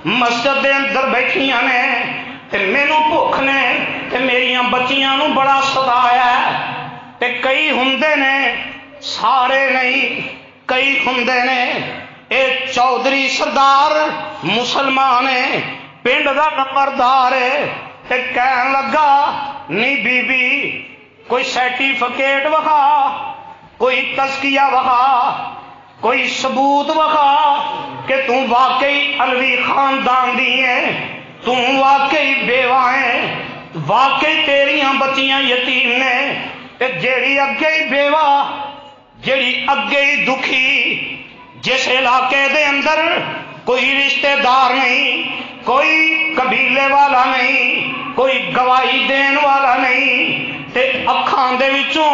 مسجد دے اندر بیٹھیاں نے تے مینوں بھوک نے تے میریاں بچیاں نوں بڑا ستایا ہے تے کئی ہوندے نے سارے نہیں کئی ہوندے نے اے چودھری سردار مسلمان ہے پنڈ دا نمبردار ہے تے کہن لگا نہیں بی بی کوئی سرٹیفکیٹ وکھا کوئی تزکیہ وکھا کوئی ثبوت وکھا کہ تم واقعی علوی خاندان دی ہے تم واقعی بیوہ ہے واقعی تیریاں بچیاں یتیم نے تے جیڑی اگے ہی بیوہ جیڑی اگے ہی دکھی جس علاقے دے اندر کوئی رشتہ دار نہیں کوئی قبیلے والا نہیں کوئی گواہی دین والا نہیں تے اکھاں دے وچوں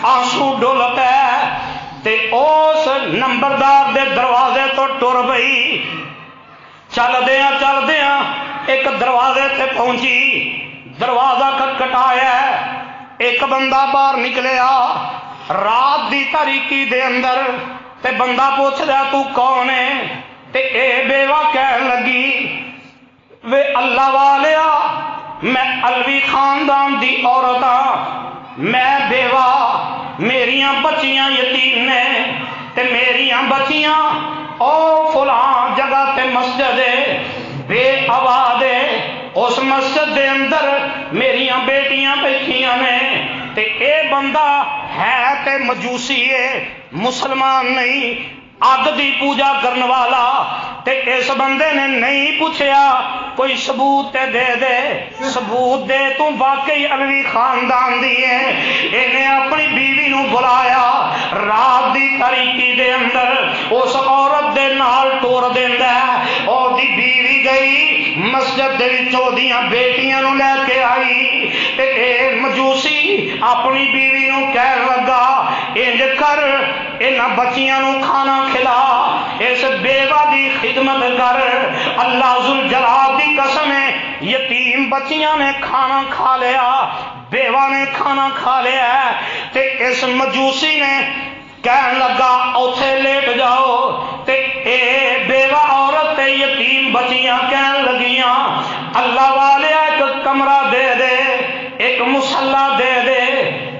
آنسو ڈول پے تے اس نمبردار دے دروازے تو ٹر پئی چلدیاں ایک دروازے تے پہنچی دروازہ کھٹکھٹایا ایک بندہ باہر نکلیا رات دی تاریکی دے اندر تے بندہ پوچھدا تو کون ہے تے اے بیوہ کہن لگی وے اللہ والیا میں علوی خاندان دی عورت ہاں میں بیوہ میریاں بچیاں یتیم نے تے میریاں بچیاں او فلاں جگہ تے مسجد ہے بے آباد ہے اس مسجد دے اندر میریاں بیٹیاں بیٹھیاں نے تے اے بندہ ہے تے مجوسی ہے مسلمان نہیں اگ دی پوجا کرن والا تے اس اس بندے نے نہیں پوچھیا کوئی ثبوت دے دے، ثبوت دے تو واقعی علوی خاندان دی ہے۔ انہیں اپنی بیوی نو بلایا، رات دی تاریکی دے اندر اس عورت دے نال ٹور دیندا ہے، اور دی بیوی گئی مسجد دے وچوں دیاں بیٹیاں نو لے کے آئی تے اے مجوسی اپنی بیوی نو کہن لگا انج کر انہاں بچیاں نو کھانا کھلا، اس بیوہ دی خدمت کر، اللہ ذوالجلال دی قسم ہے یتیم بچیاں نے کھانا کھا لیا، بیوہ نے کھانا کھا لیا تے اس مجوسی نے کہن لگا اوتھے لیٹ جاؤ تے اے بیوہ عورت تے یتیم بچیاں کہن لگیاں اللہ والے ایک کمرہ دے دے، ایک مصلا دے دے،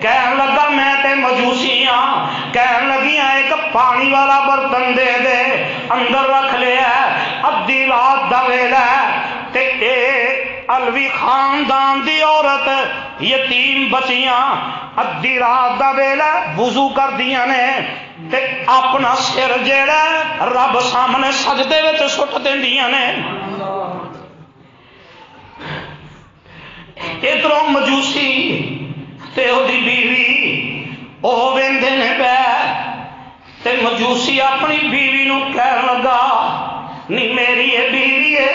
کہن لگا میں تے مجوسی ہاں، کہن لگیاں ایک پانی والا برتن دے دے، اندر رکھ لیا ادھی رات دا ویلا تے اے علوی خاندان دی عورت یتیم بچیاں ادھی رات دا ویلا وضو کر دیاں نے تے اپنا سر جیڑا رب سامنے سجدے وچ سٹ دیندیاں نے۔ ادھروں مجوسی تے اودی بیوی او ویندے نے پے تے مجوسی اپنی بیوی نو کہن لگا نہیں میری یہ بیوی ہے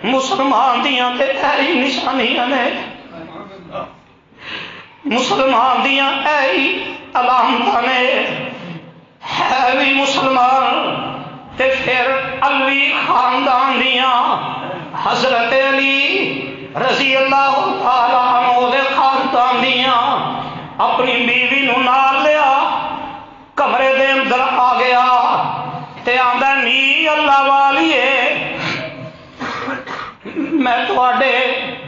مسلمان دیاں تے ایہی نشانیاں نے، مسلمان دیاں ایہی علامتاں نے، ہے بھی مسلمان تے پھر علوی خاندان دیاں حضرت علی رضی اللہ تعالیٰ عنہ دے خاندان دیاں اپنی بیوی نو نال لیا کمرے دے اندر آ گیا تے آندا نی اللہ والیے میں تواڈے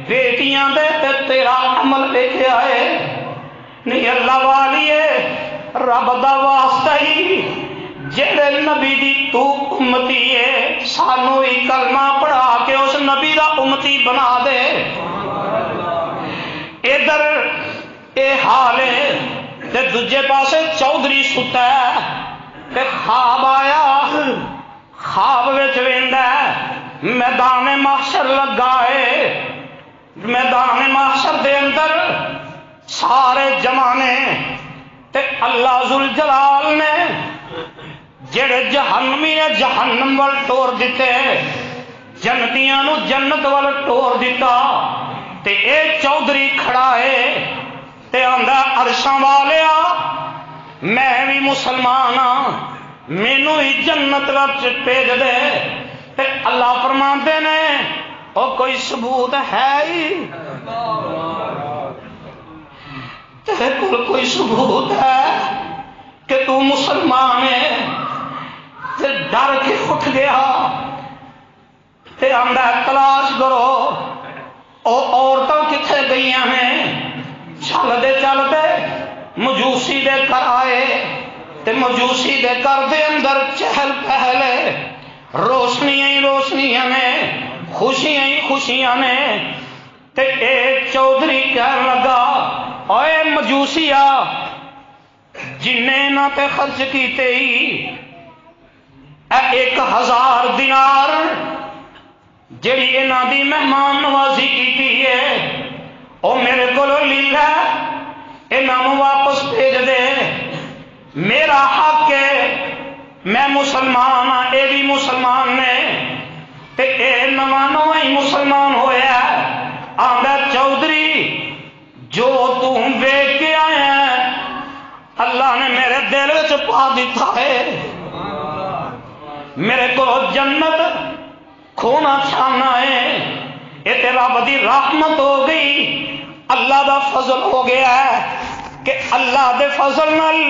بیٹیاں دے تے تیرا عمل ویکھے آئے، نہیں اللہ والیے رب دا واسطہ ہی جڑے نبی دی تو امتی ہے سانو ہی کلمہ پڑھا کے اس نبی دا امتی بنا دے۔ ادھر اے حال ہے تے دوجے پاسے چودھری ستا ہے تے خواب آیا، خواب وچ ویندا میدان محشر لگا ہے، میدان محشر دے اندر سارے جمانے تے اللہ ذوالجلال نے جڑے جہنمی نے جہنم وال ٹور دیتے، جنتیاں نو جنت وال ٹور دیتا تے اے چودھری کھڑا ہے تے آندا عرشاں والیا میں بھی مسلمان ہاں مینوں ہی جنت وچ بھیج دے تے اللہ فرماندے نے او کوئی ثبوت ہے ہی تیرے کول کوئی ثبوت ہے کہ تو مسلمان ہے؟ تے ڈر کے اٹھ گیا تے آندا تلاش کرو او عورتاں کتھے گئیاں ہیں، چلدے چلدے مجوسی دے گھر آئے تے مجوسی دے گھر دے اندر چہل پہل ہے، روشنیاں ہی روشنیاں نے، خوشیاں ہی خوشیاں نے تے اے چودھری کہن لگا اوے مجوسیا جنہیں نہ تے خرچ کیتے ہی 1000 دینار جڑی انہاں دی مہمان نوازی کیتی ہے او میرے کولو لے لے، انہاں نوں واپس بھیج دے، میرا حق ہے میں مسلمان ہاں اے بھی مسلمان نے تے اے نواں نواں ہی مسلمان ہویا آندا چودھری جو تم ویکھ کے آیا ہے اللہ نے میرے دل وچ پا دیتا ہے، میرے کو جنت کھونا چھانا ہے، یہ تے رب دی رحمت ہو گئی، اللہ دا فضل ہو گیا ہے کہ اللہ دے فضل نال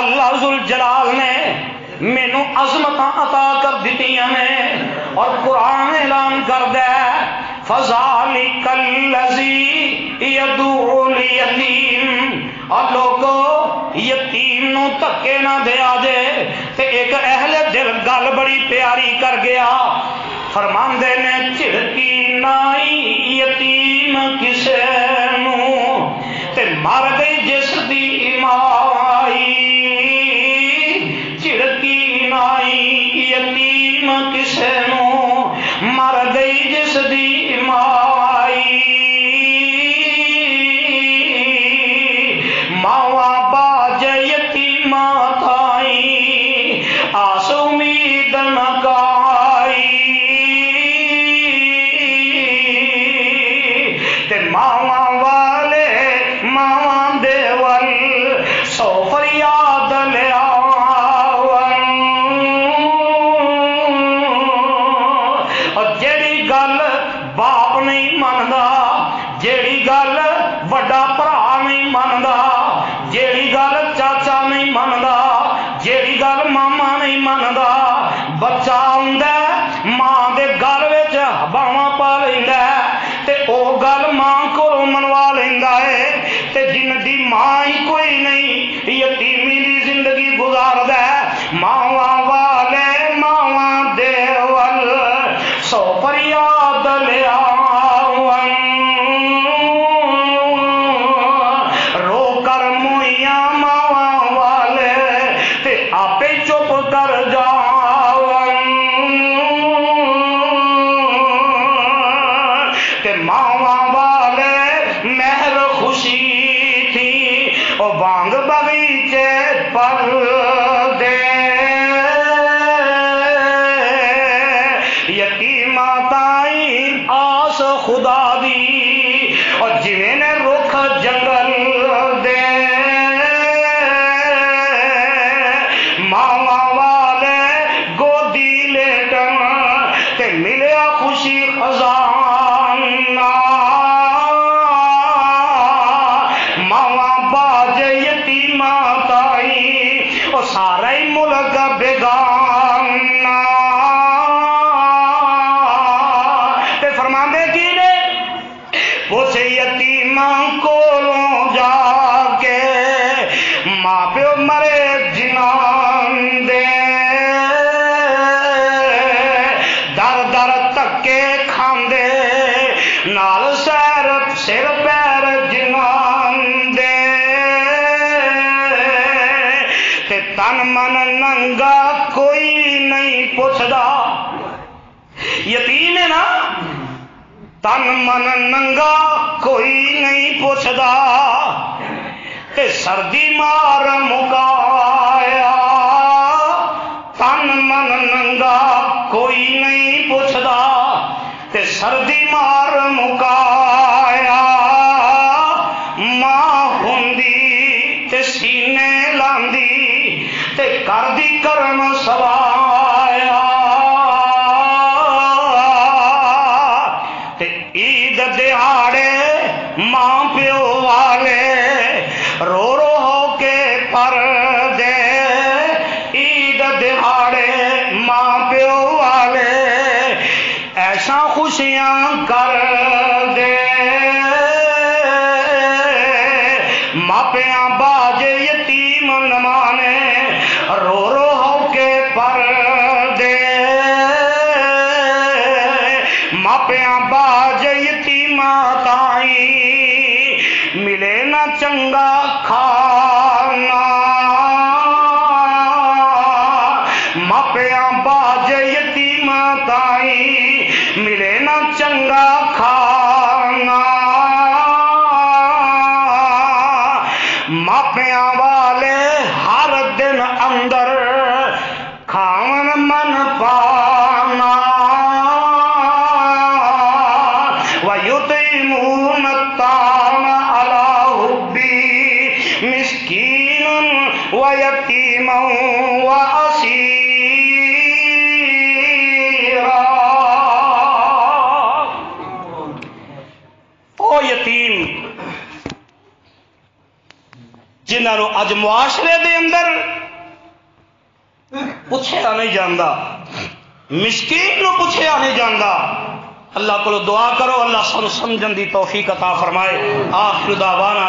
اللہ ذوالجلال نے مینوں عظمتاں عطا کر دتیاں نے، اور قرآن اعلان کردا ہے فذالک الذی یدعو الیتیم، اور لوگو یتیم نو دھکے نہ دیا جے۔ تے ایک اہل دل گل بڑی پیاری کر گیا، فرماندے نے جھڑکی نائی یتیم کسے نو تے مر گئی جس دی مائی، جھڑکی نائی یتیم کسے نو جیڑی گل وڈا بھرا نہیں مندا، جیڑی گل چاچا نہیں مندا، جیڑی گل ماما نہیں مندا، بچہ آندا ماں دے گل وچ باواں پا لیندا تے او گل ماں کولوں منوا لیندا ہے، تے جن دی ماں ہی کوئی نہیں یتیمی دی زندگی گزاردا ہے، ماواں والے ماواں دے ول سو فریاد لیا رو کر موئیاں ماواں والے تے آپے چپ کر جا تے ماواں والے مہر خوشی تھی او بانگ باغیچے پر دے یتیمہ تائی آس خدا دی اور جویں نے رخ جنگل دے ماواں والے گودی لیٹن تے ملیا خوشی خزانہ ماواں باج یتیمہ تائی اور سارا ہی ملک بیگانہ تے فرماندے کی نے پوچھ یتیماں کولوں جا کے ماں پیو مرے جنان دے در در تکے کھاندے نال سیر سر پیر جنان دے تے تن من ننگا کوئی نہیں پوچھدا یتیم ہے نا تن من ننگا کوئی نہیں پوچھدا تے سردی مار مکایا تن من ننگا کوئی نہیں پوچھدا تے سردی مار مکایا ماں ہوندی تے سینے لاندی تے کردی کرم سوایا تے عید دہاڑے ماں پیو والے رو رو ہو کے پر دے عید دہاڑے ماں پیو والے ایسا خوشیاں کر دے ماپیاں باج یتیم نمانے رو رو ہو کے پر دے ماپیاں باج یتیمہ تائی ملے نہ چنگا کھانا ماپیاں باج یتیمہ تائی ملے نہ چنگا کھانا ماپیاں والے ہر دن اندر کھاون من پانا وَيُطْعِمُونَ الطَّعَامَ عَلَى حُبِّهِ مِسْكِينًا وَيَتِيمًا وَأَسِيرًا او یتیم جنہاں نو اج معاشرے دے اندر پوچھیا نہیں جاندا مسکین نو پوچھیا نہیں جاندا اللہ کو دعا کرو اللہ سانو سمجھن دی توفیق عطا فرمائے آخر دعوانا